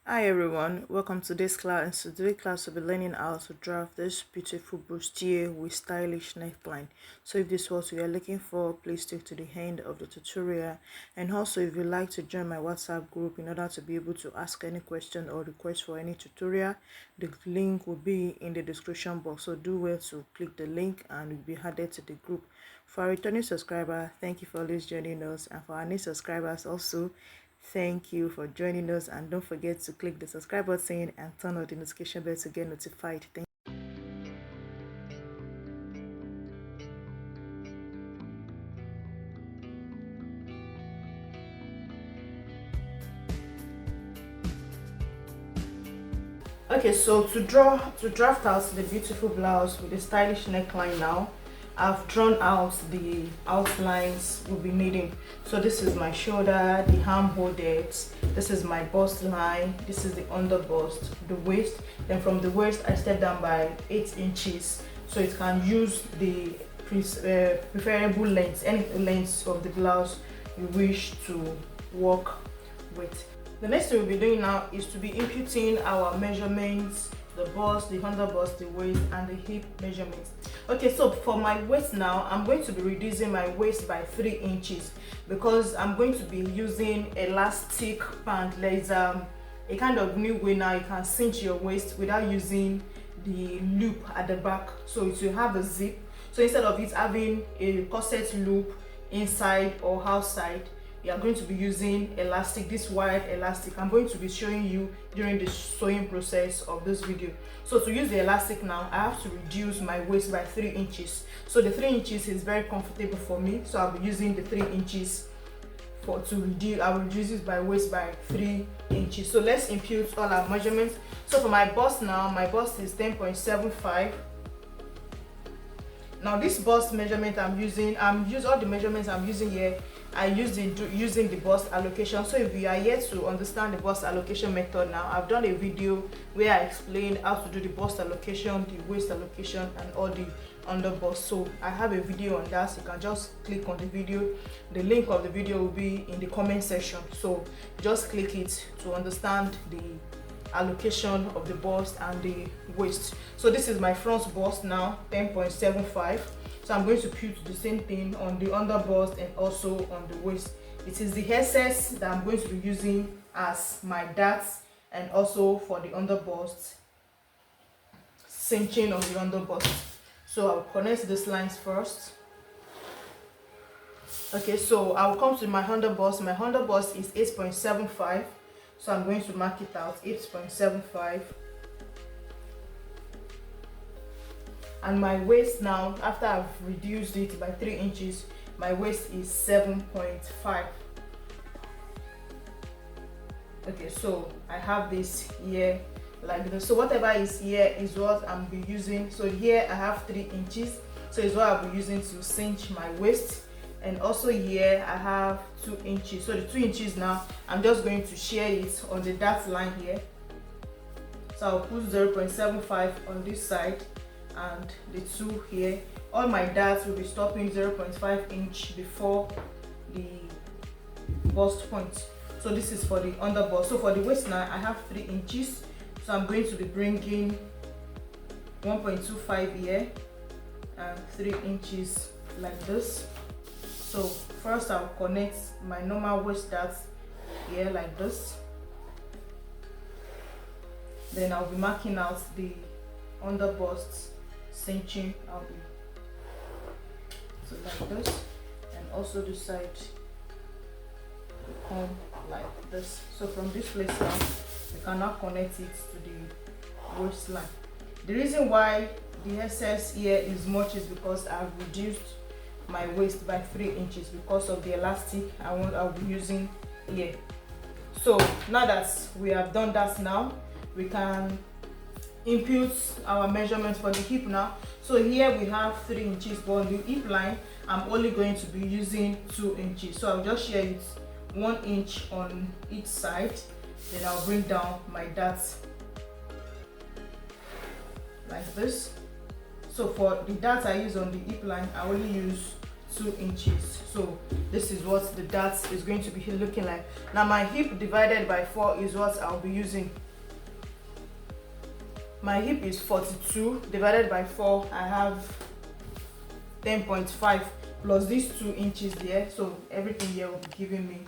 Hi everyone, welcome to this class. In today's class we'll be learning how to draft this beautiful bustier with stylish neckline. So if this is what you are looking for, please stick to the end of the tutorial. And also if you'd like to join my WhatsApp group in order to be able to ask any question or request for any tutorial, the link will be in the description box. So do well to click the link and you'll be added to the group. For our returning subscriber, thank you for always joining us, and for our new subscribers also, thank you for joining us, and don't forget to click the subscribe button and turn on the notification bell to get notified. Thank Okay, so to draft out the beautiful blouse with the stylish neckline now, I've drawn out the outlines we'll be needing. So this is my shoulder, the arm holders, this is my bust line, this is the under bust, the waist. Then from the waist I step down by 8 inches, so it can use the preferable length, any length of the blouse you wish to work with. The next thing we'll be doing now is to be imputing our measurements, the bust, the under bust, the waist, and the hip measurements. Okay, so for my waist now, I'm going to be reducing my waist by 3 inches because I'm going to be using elastic band. There's a kind of new way now you can cinch your waist without using the loop at the back, so it will have a zip. So instead of it having a corset loop inside or outside, you are going to be using elastic, this wired elastic. I'm going to be showing you during the sewing process of this video. So to use the elastic now, I have to reduce my waist by 3 inches. So the 3 inches is very comfortable for me, so I'll be using the 3 inches to reduce. I will reduce it by waist by 3 inches. So let's impute all our measurements. So for my bust now, my bust is 10.75. Now this bust measurement I'm using, all the measurements I'm using here, I use using the bust allocation. So if you are yet to understand the bust allocation method now, I've done a video where I explained how to do the bust allocation, the waist allocation, and all the under bust. So I have a video on that, so you can just click on the video. The link of the video will be in the comment section, so just click it to understand the allocation of the bust and the waist. So this is my front bust now, 10.75. So I'm going to put the same thing on the under bust and also on the waist. It is the excess that I'm going to be using as my darts, and also for the under bust, cinching on the under bust. So I'll connect these lines first. Okay, so I'll come to my under bust. My under bust is 8.75. So I'm going to mark it out, 8.75. And my waist now, after I've reduced it by 3 inches, my waist is 7.5. Okay, so I have this here like this. So whatever is here is what I'm be using. So here I have 3 inches, so it's what I'll be using to cinch my waist. And also here I have 2 inches. So the 2 inches now, I'm just going to share it on the dart line here. So I'll put 0.75 on this side and the 2 here. All my darts will be stopping 0.5 inch before the bust point. So this is for the under bust. So for the waist now, I have 3 inches. So I'm going to be bringing 1.25 here and 3 inches like this. So first I'll connect my normal waist dart here like this. Then I'll be marking out the under bust cinching. I'll be so like this, and also the side will come like this. So from this place now, you can now connect it to the waistline. The reason why the excess here is much is because I've reduced my waist by 3 inches because of the elastic I'll be using here. So now that we have done that, now we can impute our measurements for the hip now. So here we have 3 inches, but on the hip line I'm only going to be using 2 inches. So I'll just share it 1 inch on each side, then I'll bring down my darts like this. So for the darts I use on the hip line, I only use 2 inches. So this is what the dart is going to be looking like. Now my hip divided by 4 is what I'll be using. My hip is 42 divided by 4. I have 10.5 plus these 2 inches there, so everything here will be giving me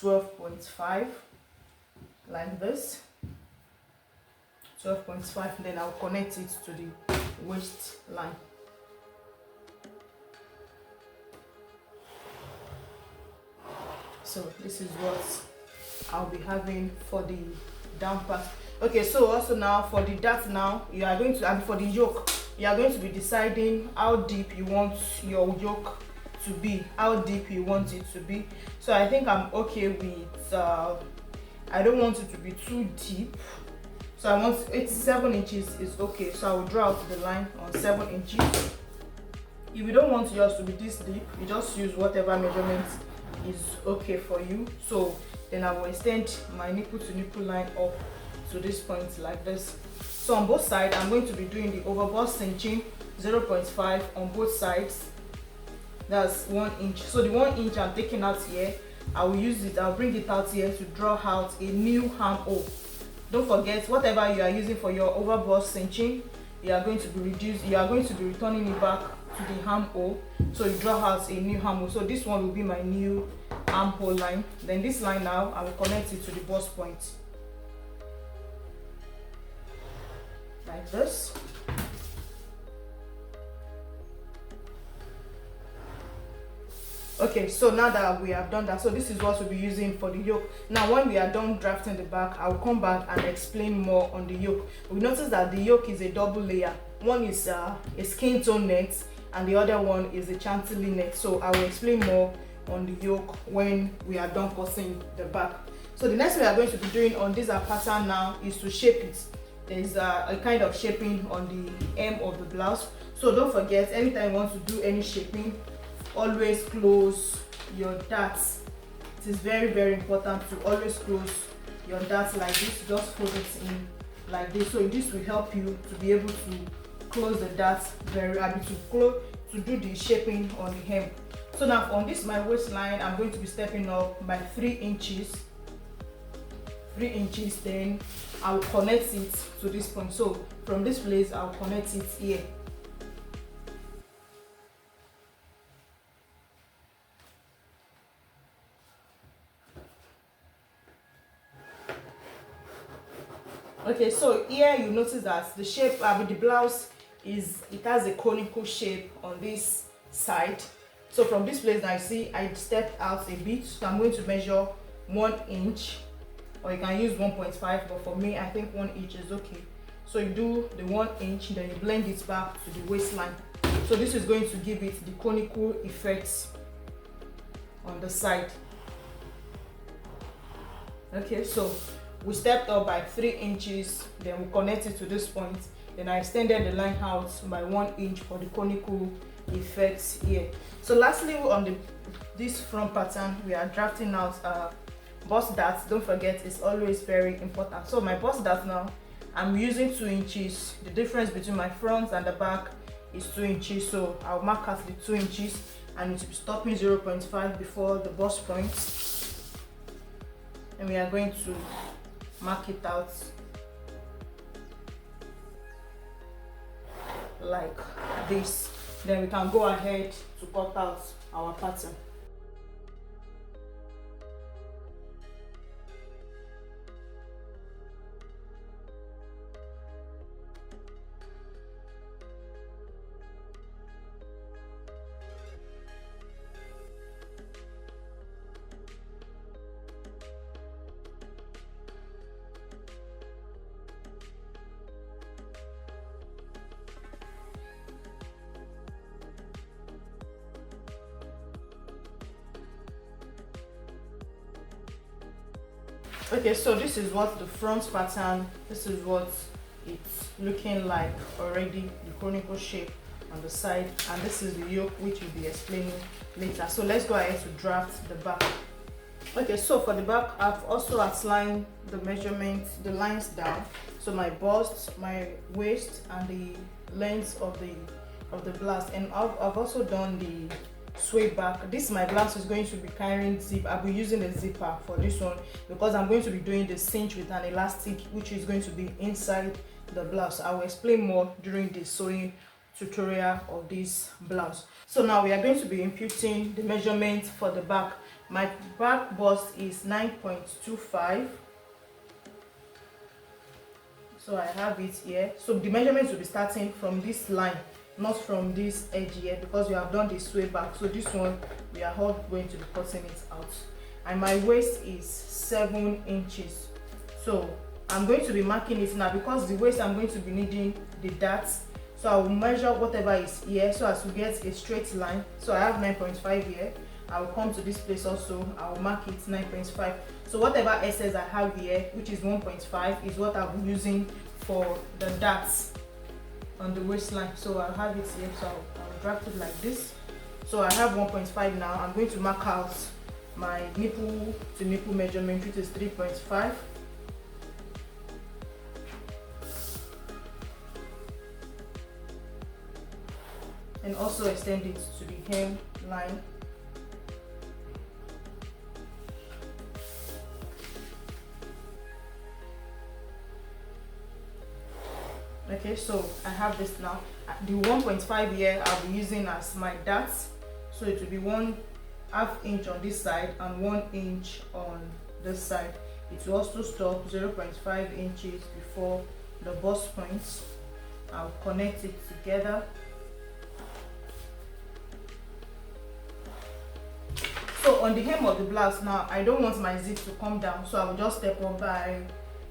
12.5, like this. 12.5. Then I'll connect it to the waistline. So this is what I'll be having for the down part. Okay, so also now for the dart, now you are going to, and for the yoke, you are going to be deciding how deep you want your yoke to be, how deep you want it to be. So I think I'm okay with I don't want it to be too deep, so I want 7 inches is okay. So I will draw out the line on 7 inches. If you don't want yours to be this deep, you just use whatever measurement is okay for you. So then I will extend my nipple to nipple line up to this point like this. So on both sides, I'm going to be doing the overbust cinching 0.5 on both sides. That's 1 inch. So the 1 inch I'm taking out here, I will use it, I'll bring it out here to draw out a new armhole. Don't forget, whatever you are using for your overbust cinching, you are going to be returning it back to the armhole. So you draw out a new armhole. So this one will be my new armhole line. Then this line now, I will connect it to the bust point. Like this. Okay, so now that we have done that, so this is what we'll be using for the yoke. Now when we are done drafting the back, I'll come back and explain more on the yoke. We notice that the yoke is a double layer. One is a skin tone net and the other one is a chantilly net. So I will explain more on the yoke when we are done cutting the back. So the next thing we are going to be doing on this pattern now is to shape it. There is a kind of shaping on the hem of the blouse. So don't forget, anytime you want to do any shaping, always close your darts. It is very, very important to always close your darts like this. Just fold it in like this. So this will help you to be able to close the darts very rapidly, to do the shaping on the hem. So now on this my waistline, I'm going to be stepping up by 3 inches. 3 inches, then I'll connect it to this point. So from this place, I'll connect it here. Okay, so here you notice that the shape with the blouse it has a conical shape on this side. So from this place now, you see I stepped out a bit, so I'm going to measure 1 inch, or you can use 1.5, but for me I think 1 inch is okay. So you do the 1 inch, then you blend it back to the waistline. So this is going to give it the conical effects on the side. Okay, so we stepped up by 3 inches, then we connect it to this point. Then I extended the line out by 1 inch for the conical effects here. So lastly, on this front pattern, we are drafting out bust darts. Don't forget, it's always very important. So my bust dart now, I'm using 2 inches. The difference between my front and the back is 2 inches. So I'll mark out the 2 inches and it will be stopping 0.5 before the bust point. And we are going to mark it out like this. Then we can go ahead to cut out our pattern. Okay, so this is what the front pattern, this is what it's looking like already, the conical shape on the side, and this is the yoke, which we'll be explaining later. So let's go ahead to draft the back. Okay, so for the back, I've also outlined the measurements, the lines down. So my bust, my waist, and the length of the blouse, and I've also done sway back. This my blouse is going to be carrying zip. I'll be using a zipper for this one because I'm going to be doing the cinch with an elastic, which is going to be inside the blouse. I will explain more during the sewing tutorial of this blouse. So now we are going to be imputing the measurement for the back. My back bust is 9.25. So I have it here. So the measurements will be starting from this line, not from this edge here, because we have done the sway back. So this one we are all going to be cutting it out. And my waist is 7 inches. So I'm going to be marking it now because the waist I'm going to be needing the darts. So I will measure whatever is here so as to get a straight line. So I have 9.5 here. I will come to this place also. I will mark it 9.5. So whatever excess I have here, which is 1.5, is what I'll be using for the darts on the waistline. So I'll have it here. So I'll draft it like this. So I have 1.5 now. I'm going to mark out my nipple to nipple measurement, which is 3.5. And also extend it to the hem line. Okay, so I have this now. The 1.5 here I'll be using as my darts. So it will be 1/2 inch on this side and 1 inch on this side. It will also stop 0.5 inches before the bust points. I'll connect it together. So on the hem of the blouse now, I don't want my zip to come down, so I will just step up by,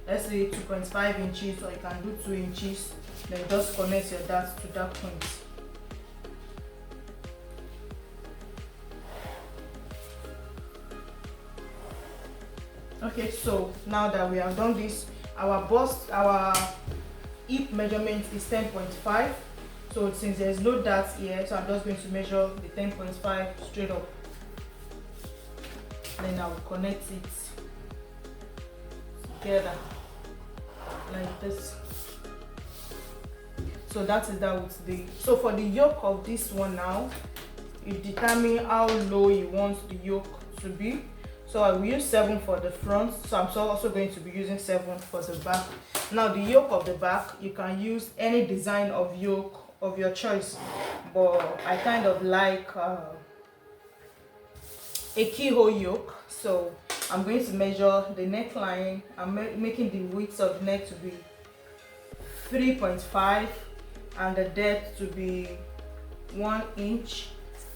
let's say, 2.5 inches, or you can do 2 inches. Then just connect your darts to that point. Okay, so now that we have done this, our hip measurement is 10.5. So since there's no darts here, so I'm just going to measure the 10.5 straight up. Then I will connect it together like this. So that is that with the, so for the yoke of this one now, you determine how low you want the yoke to be. So I will use 7 for the front, so I'm also going to be using 7 for the back. Now the yoke of the back, you can use any design of yoke of your choice, but I kind of like 𝐓𝐿𝐿 yoke. So I'm going to measure the neckline. I'm making the width of the neck to be 3.5 and the depth to be 1 inch.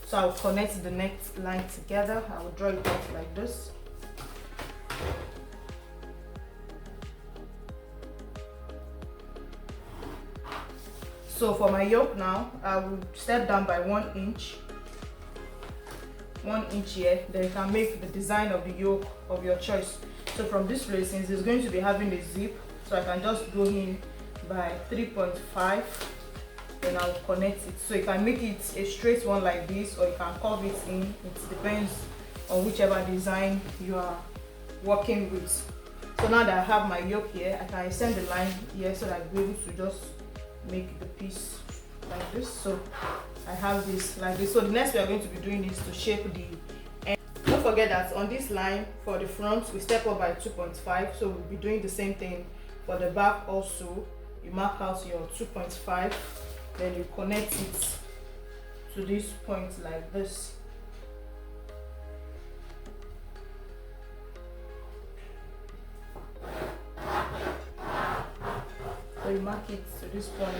So I'll connect the neckline together. I will draw it out like this. So for my yoke now, I will step down by 1 inch. 1 inch here. Then you can make the design of the yoke of your choice. So from this place, since it's going to be having a zip, so I can just go in by 3.5. Then I'll connect it. So you can make it a straight one like this, or you can curve it in. It depends on whichever design you are working with. So now that I have my yoke here, I can extend the line here so that I'll be able to just make the piece like this. So I have this like this. So the next we are going to be doing is to shape the end. Don't forget that on this line for the front we step up by 2.5. So we'll be doing the same thing for the back also. You mark out your 2.5, then you connect it to this point like this. So you mark it to this point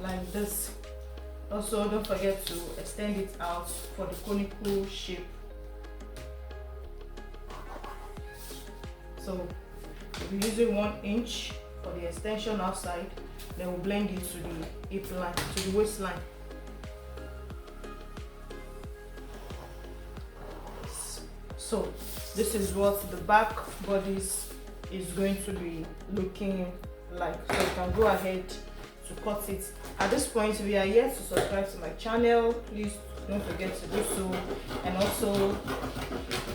like this. Also, don't forget to extend it out for the conical shape. So we'll be using 1 inch for the extension outside, then we'll blend it to the hip line, to the waistline. So this is what the back bodice is going to be looking like. So you can go ahead to cut it. At this point, if you are yet to subscribe to my channel, please don't forget to do so, and also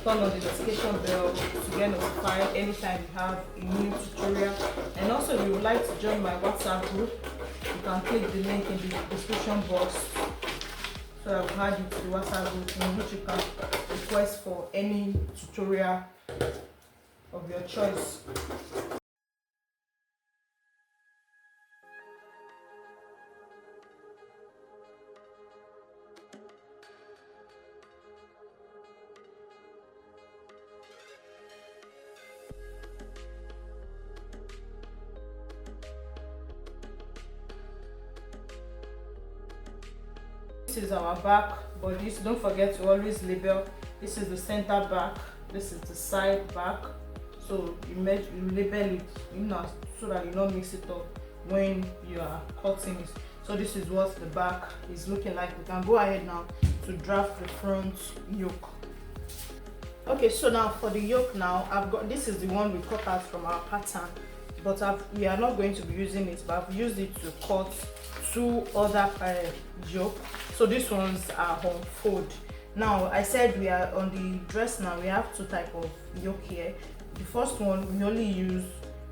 turn on the notification bell to get notified anytime you have a new tutorial. And also, if you would like to join my WhatsApp group, you can click the link in the description box So I will add it to the WhatsApp group in which you can request for any tutorial of your choice. This is our back bodice. Don't forget to always label. This is the center back, this is the side back. So you label it, so that you don't mix it up when you are cutting it. So this is what the back is looking like. We can go ahead now to draft the front yoke. Okay, so now for the yoke now, this is the one we cut out from our pattern, but we are not going to be using it, but I've used it to cut two other yoke. So these ones are on fold. Now I said we are on the dress. Now we have two type of yoke here. The first one, we only use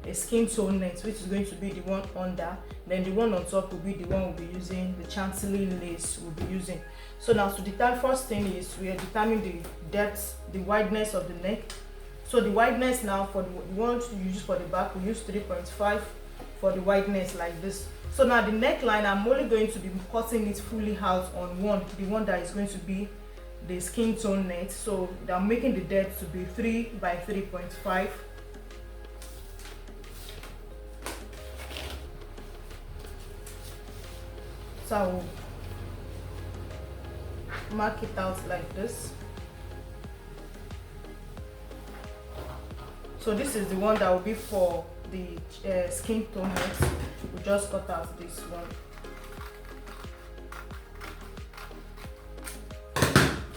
a skin tone net, which is going to be the one under, then the one on top will be the one we'll be using, the chantilly lace we'll be using. So now to determine, first thing is we are determining the depth, the wideness of the neck. So the wideness now for the one to use for the back, we use 3.5 for the wideness like this. So now the neckline, I'm only going to be cutting it fully out on the one that is going to be the skin tone net. So I'm making the depth to be 3 by 3.5. So I will mark it out like this. So this is the one that will be for the skin tone net. We just cut out this one.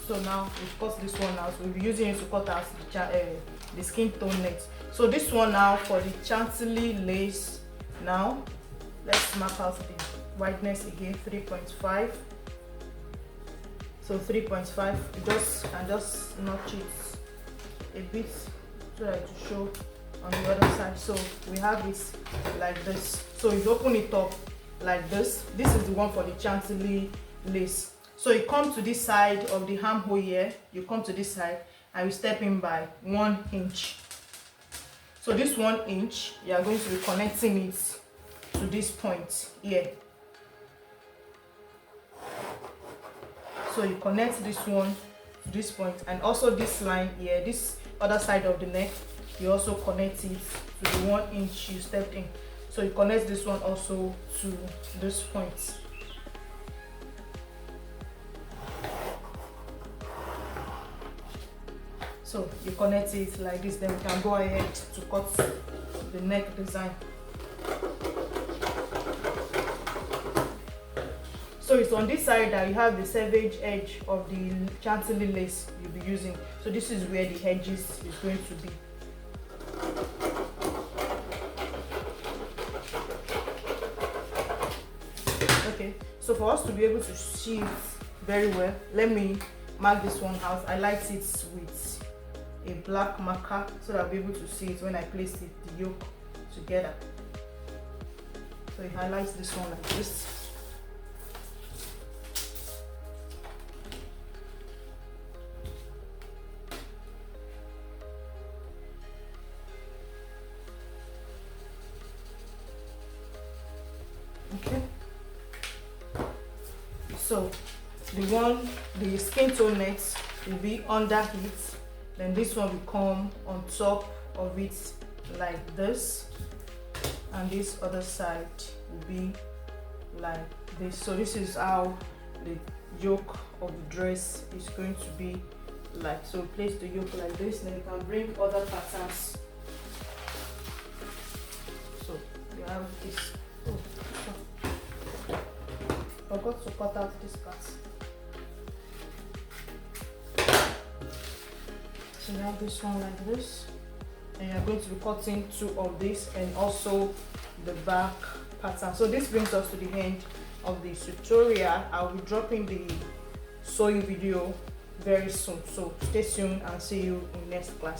So now we've cut this one out. So we'll be using it to cut out the skin tone net. So this one now for the chantilly lace. Now let's mark out the wideness again, 3.5. So 3.5. Just notch it a bit so that to show on the other side. So we have it like this. So if you open it up like this, this is the one for the chantilly lace. So you come to this side of the armhole here, you come to this side and you step in by 1 inch. So this 1 inch, you are going to be connecting it to this point here. So you connect this one to this point, and also this line here, this other side of the neck, you also connect it to the 1 inch you stepped in. So you connect this one also to this point. So you connect it like this, then we can go ahead to cut the neck design. So it's on this side that you have the selvage edge of the chantilly lace you'll be using. So this is where the edges is going to be. Okay, so for us to be able to see it very well, let me mark this one out. I light it with a black marker so that I'll be able to see it when I place the yoke together. So it highlights this one like this. Okay. So the skin tone net will be under it. Then this one will come on top of it like this, and this other side will be like this. So this is how the yoke of the dress is going to be like. So place the yoke like this, then you can bring other patterns. So you have this. I forgot to cut out this part. So you have this one like this, and you're going to be cutting two of this and also the back pattern. So this brings us to the end of the tutorial. I'll be dropping the sewing video very soon, so stay tuned and see you in next class.